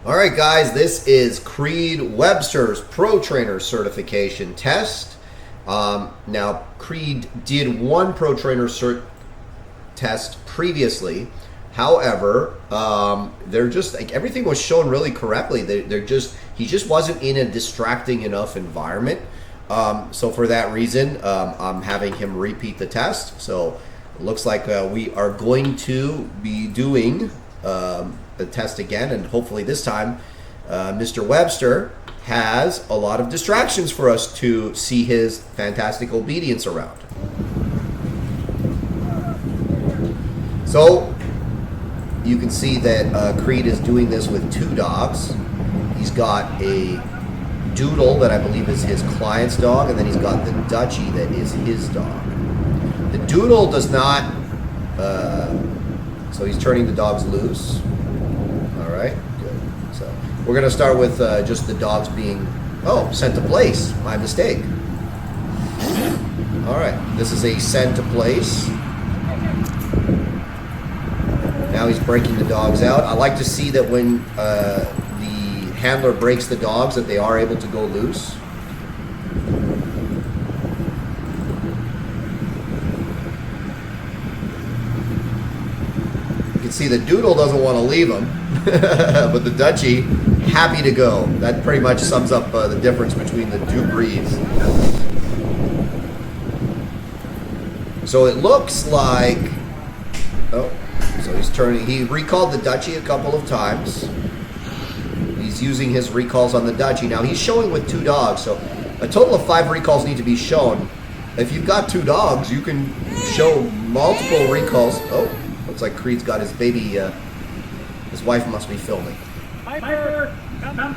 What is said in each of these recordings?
All right, guys, this is Creed Webster's Pro Trainer Certification Test. Now, Creed did one Pro Trainer Cert test previously. However, they're just like everything was shown really correctly. He just wasn't in a distracting enough environment. So for that reason, I'm having him repeat the test. So it looks like we are going to be doing the test again, and hopefully this time Mr. Webster has a lot of distractions for us to see his fantastic obedience around. So you can see that Creed is doing this with two dogs. He's got a Doodle that I believe is his client's dog, and then he's got the Dutchie that is his dog. The Doodle does not, so he's turning the dogs loose. All right, good. So we're going to start with just the dogs being, sent to place. My mistake. All right, this is a send to place. Now he's breaking the dogs out. I like to see that when the handler breaks the dogs that they are able to go loose. You can see the Doodle doesn't want to leave him, but the Dutchie, happy to go. That pretty much sums up the difference between the two breeds. So it looks like, so he's turning, he recalled the Dutchie a couple of times. He's using his recalls on the Dutchie. Now he's showing with two dogs, so a total of 5 recalls need to be shown. If you've got 2 dogs, you can show multiple recalls. Oh, looks like Creed's got his baby, his wife must be filming. Piper, come.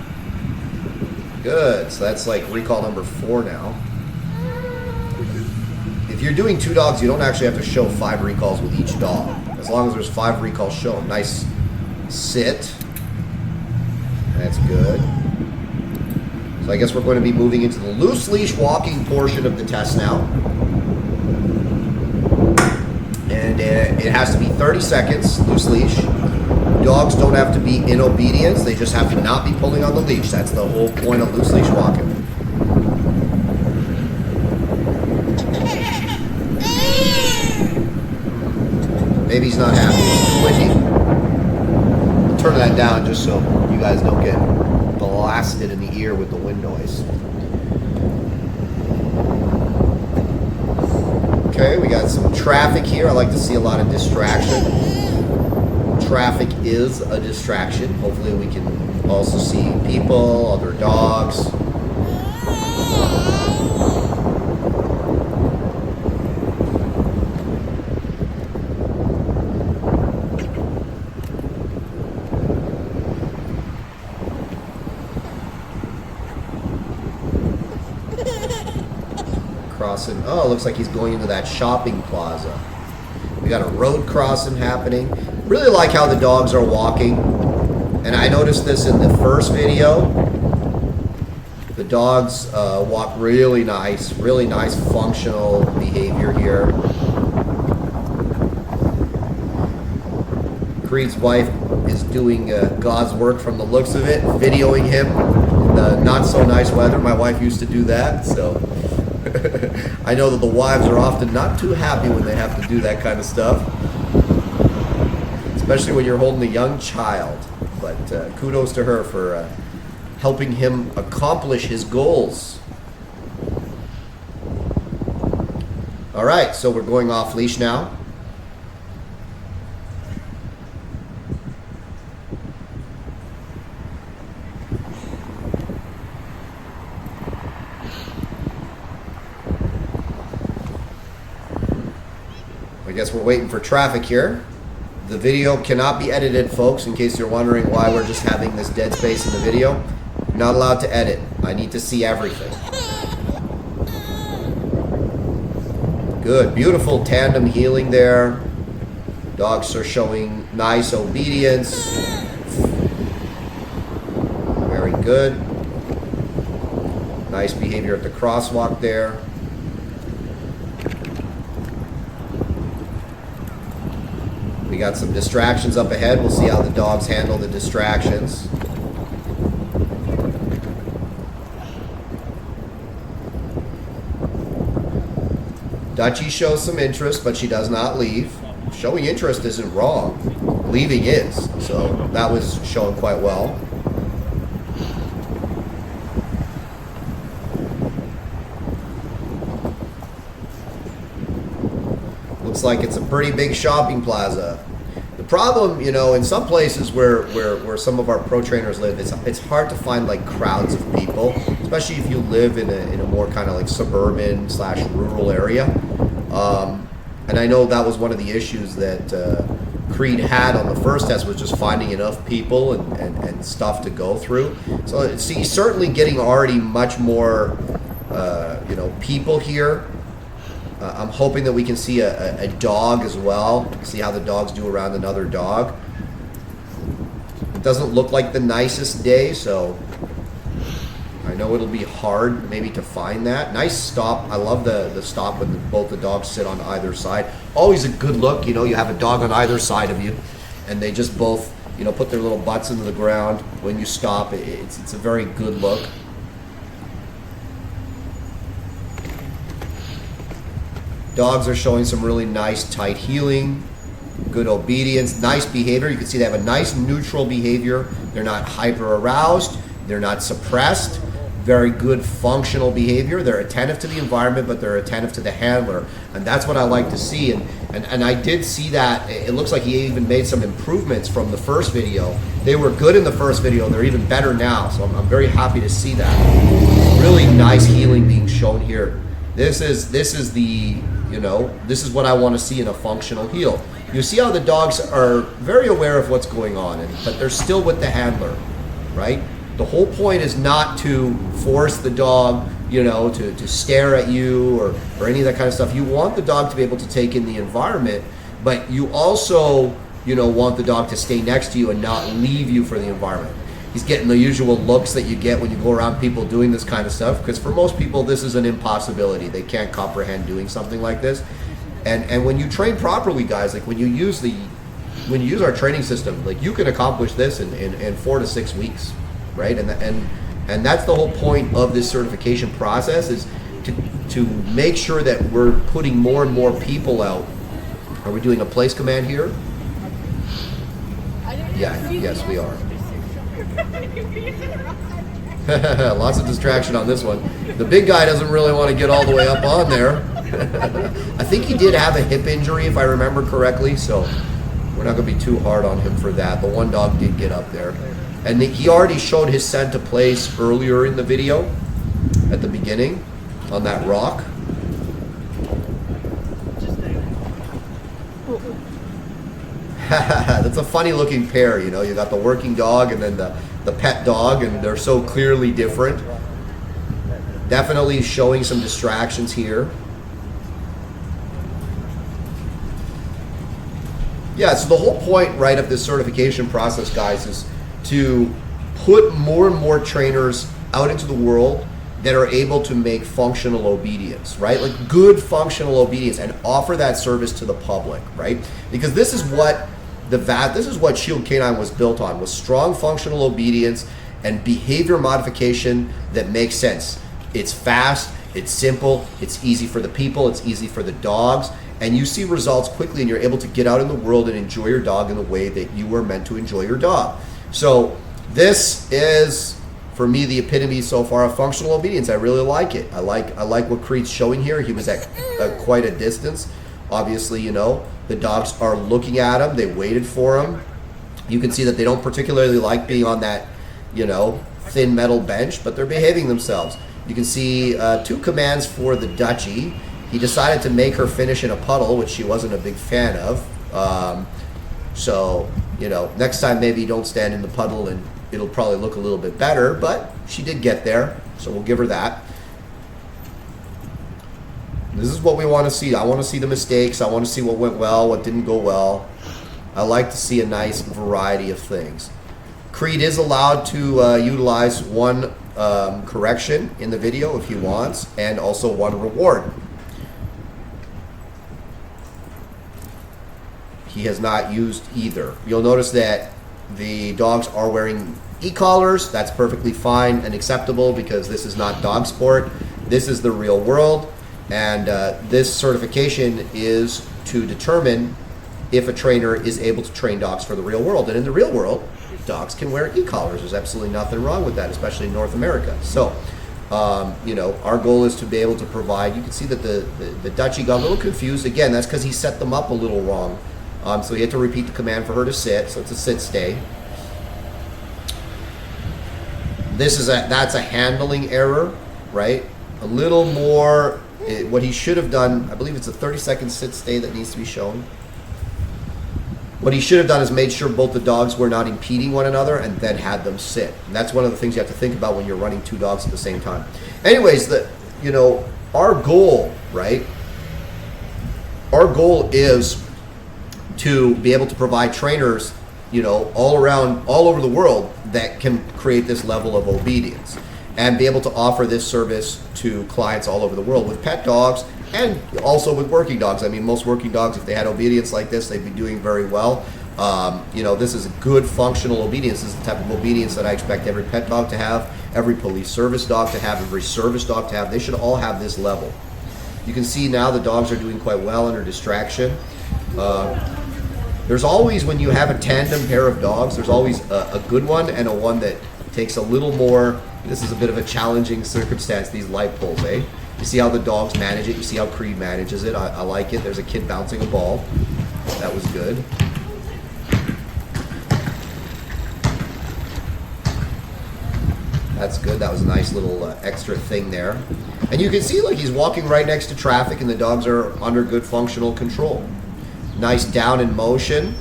Good, so that's like recall number 4 now. If you're doing 2 dogs, you don't actually have to show 5 recalls with each dog. As long as there's 5 recalls shown. Nice sit. That's good. So I guess we're going to be moving into the loose leash walking portion of the test now. And it has to be 30 seconds, loose leash. Dogs don't have to be in obedience. They just have to not be pulling on the leash. That's the whole point of loose leash walking. Maybe he's not happy. It's too windy. I'll turn that down just so you guys don't get blasted in the ear with the wind noise. Okay, we got some traffic here. I like to see a lot of distraction. Traffic is a distraction. Hopefully we can also see people, other dogs. Crossing. Oh, it looks like he's going into that shopping plaza. We got a road crossing happening. Really like how the dogs are walking. And I noticed this in the first video. The dogs walk really nice functional behavior here. Creed's wife is doing God's work from the looks of it, videoing him in the not so nice weather. My wife used to do that, so I know that the wives are often not too happy when they have to do that kind of stuff, especially when you're holding a young child. But kudos to her for helping him accomplish his goals. All right, so we're going off leash now. I guess we're waiting for traffic here. The video cannot be edited, folks, in case you're wondering why we're just having this dead space in the video. I'm not allowed to edit. I need to see everything. Good, beautiful tandem healing there. Dogs are showing nice obedience. Very good. Nice behavior at the crosswalk there. We got some distractions up ahead. We'll see how the dogs handle the distractions. Dutchie shows some interest, but she does not leave. Showing interest isn't wrong. Leaving is. So that was showing quite well. Looks like it's a pretty big shopping plaza. The problem, you know, in some places where some of our pro trainers live, it's hard to find like crowds of people, especially if you live in a more kind of like suburban / rural area. And I know that was one of the issues that Creed had on the first test, was just finding enough people and stuff to go through. So he's certainly getting already much more, you know, people here. I'm hoping that we can see a dog as well, see how the dogs do around another dog. It doesn't look like the nicest day, so I know it'll be hard maybe to find that. Nice stop. I love the stop when both the dogs sit on either side. Always a good look, you know, you have a dog on either side of you, and they just both, you know, put their little butts into the ground when you stop. It's a very good look. Dogs are showing some really nice tight heeling, good obedience, nice behavior. You can see they have a nice neutral behavior. They're not hyper aroused. They're not suppressed. Very good functional behavior. They're attentive to the environment, but they're attentive to the handler. And that's what I like to see. And I did see that. It looks like he even made some improvements from the first video. They were good in the first video. They're even better now. So I'm very happy to see that. Really nice heeling being shown here. This is the, you know, this is what I want to see in a functional heel. You see how the dogs are very aware of what's going on, but they're still with the handler, right? The whole point is not to force the dog, you know, to stare at you or any of that kind of stuff. You want the dog to be able to take in the environment, but you also, you know, want the dog to stay next to you and not leave you for the environment. He's getting the usual looks that you get when you go around people doing this kind of stuff, because for most people this is an impossibility. They can't comprehend doing something like this. And when you train properly, guys, like when you use our training system, like you can accomplish this in 4 to 6 weeks, right? And that's the whole point of this certification process, is to make sure that we're putting more and more people out. Are we doing a place command here? Yeah, yes we are. Lots of distraction on this one. The big guy doesn't really want to get all the way up on there. I think he did have a hip injury, if I remember correctly, so we're not going to be too hard on him for that. The one dog did get up there. And he already showed his scent to place earlier in the video, at the beginning, on that rock. That's a funny looking pair, you know. You got the working dog and then the pet dog, and they're so clearly different. Definitely showing some distractions here. Yeah, so the whole point, right, of this certification process, guys, is to put more and more trainers out into the world that are able to make functional obedience, right? Like good functional obedience, and offer that service to the public, right? Because this is what this is what Shield Canine was built on, was strong functional obedience and behavior modification that makes sense. It's fast, it's simple, it's easy for the people, it's easy for the dogs, and you see results quickly, and you're able to get out in the world and enjoy your dog in the way that you were meant to enjoy your dog. So this is, for me, the epitome so far of functional obedience. I really like it. I like what Creed's showing here. He was at quite a distance. Obviously, you know, the dogs are looking at him. They waited for him. You can see that they don't particularly like being on that, you know, thin metal bench, but they're behaving themselves. You can see 2 commands for the Dutchie. He decided to make her finish in a puddle, which she wasn't a big fan of. So, you know, next time maybe don't stand in the puddle, and it'll probably look a little bit better, but she did get there, so we'll give her that. This is what we want to see. I want to see the mistakes. I want to see what went well, what didn't go well. I like to see a nice variety of things. Creed is allowed to utilize 1 correction in the video if he wants, and also 1 reward. He has not used either. You'll notice that the dogs are wearing e-collars. That's perfectly fine and acceptable, because this is not dog sport. This is the real world, And this certification is to determine if a trainer is able to train dogs for the real world. And in the real world, dogs can wear e-collars. There's absolutely nothing wrong with that, especially in North America. So, you know, our goal is to be able to provide. You can see that the Dutchie got a little confused. Again, that's because he set them up a little wrong. So he had to repeat the command for her to sit. So it's a sit stay. That's a handling error, right? A little more. What he should have done, I believe it's a 30-second sit stay that needs to be shown. What he should have done is made sure both the dogs were not impeding one another and then had them sit. And that's one of the things you have to think about when you're running two dogs at the same time. Anyways, you know, our goal, right? Our goal is to be able to provide trainers, you know, all over the world that can create this level of obedience and be able to offer this service to clients all over the world with pet dogs and also with working dogs. I mean, most working dogs, if they had obedience like this, they'd be doing very well. You know, this is good functional obedience. This is the type of obedience that I expect every pet dog to have, every police service dog to have, every service dog to have. They should all have this level. You can see now the dogs are doing quite well under distraction. There's always, when you have a tandem pair of dogs, there's always a good one and a one that takes a little more. This is a bit of a challenging circumstance, these light pulls, eh? You see how the dogs manage it. You see how Creed manages it. I like it. There's a kid bouncing a ball. That was good. That's good. That was a nice little extra thing there. And you can see, like, he's walking right next to traffic and the dogs are under good functional control. Nice down in motion.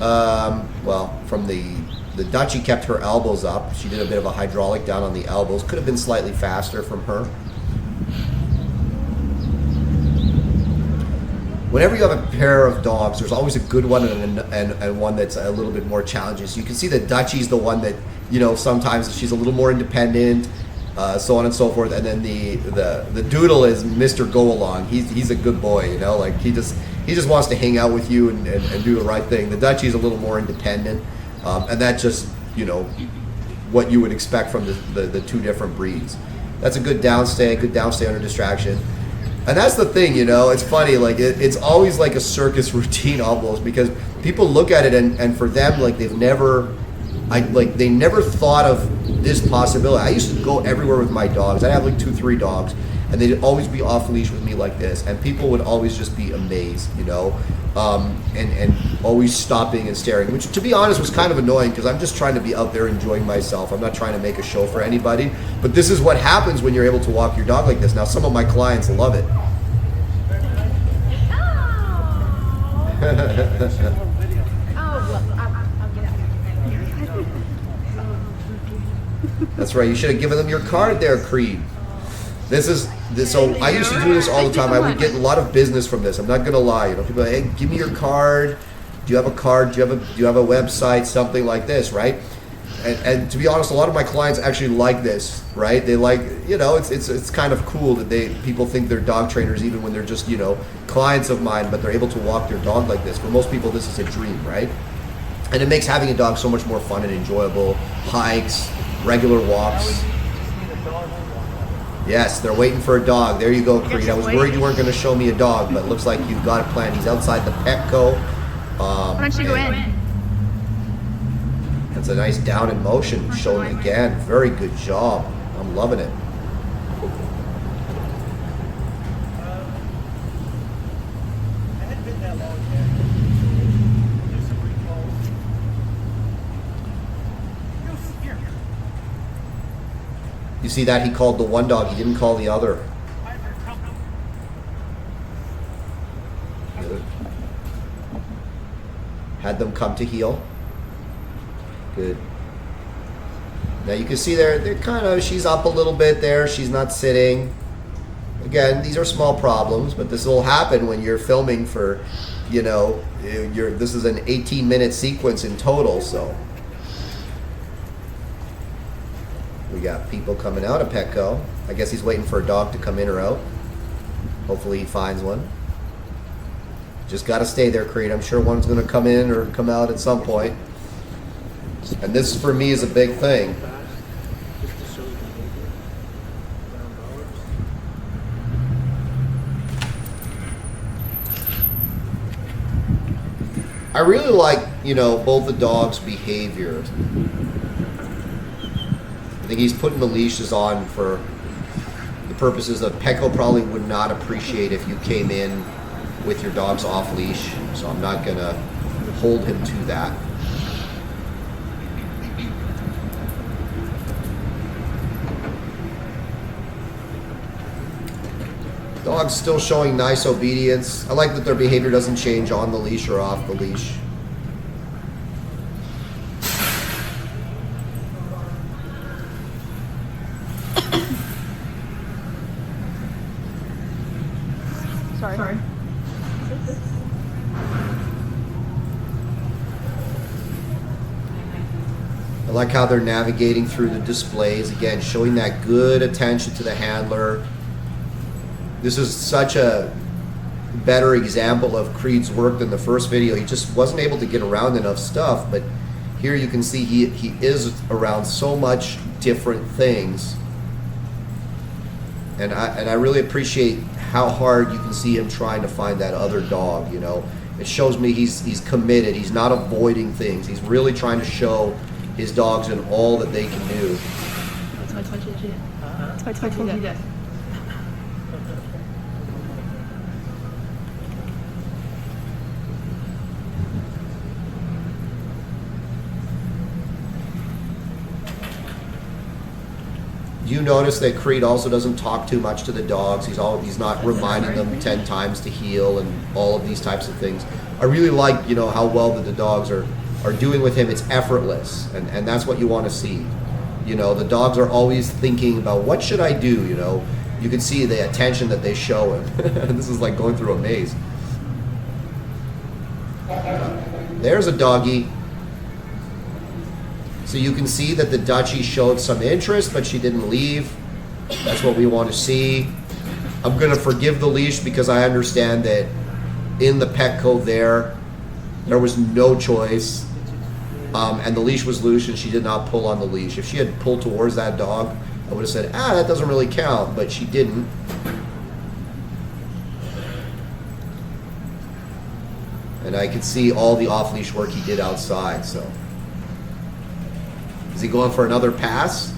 Well, from the Dutchie kept her elbows up. She did a bit of a hydraulic down on the elbows. Could have been slightly faster from her. Whenever you have a pair of dogs, there's always a good one and one that's a little bit more challenging. So you can see that Dutchie's the one that, you know, sometimes she's a little more independent, so on and so forth. And then the Doodle is Mr. Go Along. He's a good boy, you know, like he just wants to hang out with you and do the right thing. The Dutchie's a little more independent. And that's just, you know, what you would expect from the two different breeds. That's a good downstay under distraction. And that's the thing, you know, it's funny, like it's always like a circus routine almost, because people look at it and for them, like they never thought of this possibility. I used to go everywhere with my dogs. I have like 2-3 dogs, and they'd always be off leash with me like this, and people would always just be amazed, you know, and always stopping and staring, which to be honest was kind of annoying because I'm just trying to be out there enjoying myself. I'm not trying to make a show for anybody, but this is what happens when you're able to walk your dog like this. Now some of my clients love it. That's right, you should have given them your card there, Creed. So I used to do this all the time. I would get a lot of business from this. I'm not gonna lie. You know, people are like, hey, give me your card. Do you have a card? Do you have a website? Something like this, right? And to be honest, a lot of my clients actually like this, right? They like, you know, it's kind of cool that people think they're dog trainers even when they're just, you know, clients of mine, but they're able to walk their dog like this. For most people, this is a dream, right? And it makes having a dog so much more fun and enjoyable. Hikes, regular walks. Yes, they're waiting for a dog. There you go, Creed. I was worried you weren't going to show me a dog, but it looks like you've got a plan. He's outside the Petco. Why don't you go in? That's a nice down in motion showing again. Very good job. I'm loving it. You see that? He called the one dog. He didn't call the other. Good. Had them come to heel. Good. Now you can see they're kind of, she's up a little bit there. She's not sitting. Again, these are small problems, but this will happen when you're filming for, you know, this is an 18-minute sequence in total, so. We got people coming out of Petco. I guess he's waiting for a dog to come in or out. Hopefully he finds one. Just got to stay there, Creed. I'm sure one's going to come in or come out at some point. And this, for me, is a big thing. I really like, you know, both the dogs' behavior. I think he's putting the leashes on for the purposes of Pecco probably would not appreciate if you came in with your dogs off leash, so I'm not gonna hold him to that. Dogs still showing nice obedience. I like that their behavior doesn't change on the leash or off the leash. Sorry. I like how they're navigating through the displays. Again, showing that good attention to the handler. This is such a better example of Creed's work than the first video. He just wasn't able to get around enough stuff, but here you can see he is around so much different things. And I really appreciate how hard you can see him trying to find that other dog, you know. It shows me he's committed. He's not avoiding things. He's really trying to show his dogs in all that they can do. You notice that Creed also doesn't talk too much to the dogs. He's not reminding them 10 times to heel and all of these types of things. I really like, you know, how well that the dogs are doing with him. It's effortless, and that's what you want to see. You know, the dogs are always thinking about what should I do, you know. You can see the attention that they show him. This is like going through a maze. There's a doggy. So you can see that the Dutchie showed some interest, but she didn't leave. That's what we want to see. I'm going to forgive the leash because I understand that in the Petco there was no choice. And the leash was loose and she did not pull on the leash. If she had pulled towards that dog, I would have said, that doesn't really count, but she didn't. And I could see all the off-leash work he did outside, so. Is he going for another pass?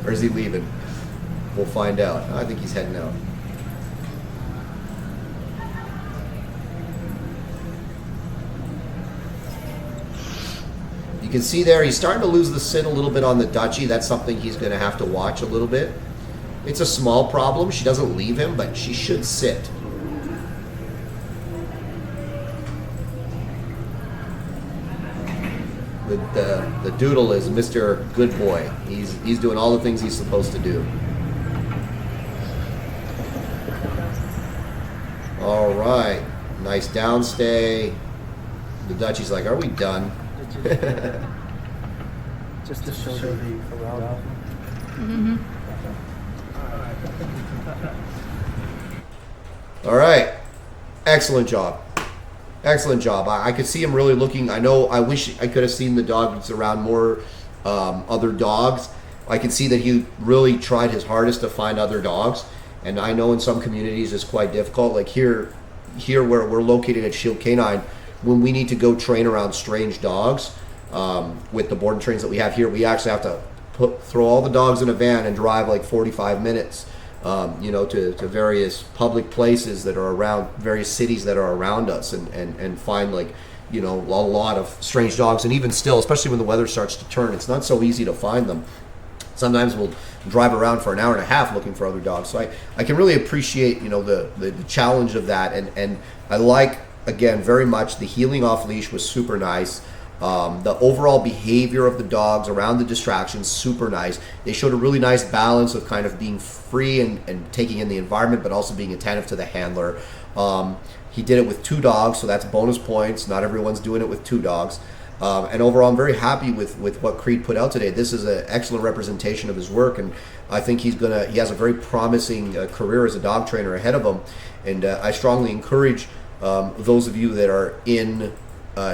Or is he leaving? We'll find out. I think he's heading out. You can see there he's starting to lose the sit a little bit on the Dutchie. That's something he's going to have to watch a little bit. It's a small problem. She doesn't leave him, but she should sit. The doodle is Mr. Good Boy. He's doing all the things he's supposed to do. All right, nice downstay. The Dutchie's like, are we done? Just to show the around. Mm-hmm. All right, excellent job. Excellent job. I could see him really looking. I wish I could have seen the dogs around more other dogs. I could see that he really tried his hardest to find other dogs. And I know in some communities it's quite difficult. Like here where we're located at Shield Canine, when we need to go train around strange dogs, with the board and trains that we have here, we actually have to throw all the dogs in a van and drive like 45 minutes. To various public places that are around, various cities that are around us, and find like, a lot of strange dogs. And even still, especially when the weather starts to turn, it's not so easy to find them. Sometimes we'll drive around for an hour and a half looking for other dogs. So I can really appreciate, the challenge of that. And I like, again, very much the heeling off leash was super nice. The overall behavior of the dogs around the distractions, super nice. They showed a really nice balance of kind of being free and taking in the environment, but also being attentive to the handler. He did it with 2 dogs, so that's bonus points. Not everyone's doing it with 2 dogs. And overall, I'm very happy with what Creed put out today. This is an excellent representation of his work, and I think he has a very promising career as a dog trainer ahead of him. And I strongly encourage those of you that are in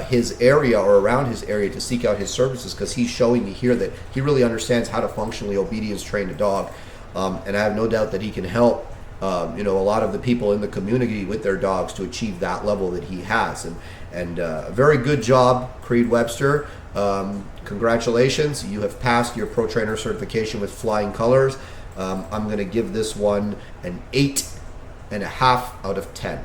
his area or around his area to seek out his services, because he's showing me here that he really understands how to functionally obedience train a dog, and I have no doubt that he can help a lot of the people in the community with their dogs to achieve that level that he has. And very good job, Creed Webster. Congratulations, you have passed your pro trainer certification with flying colors. I'm going to give this one an 8.5 out of 10.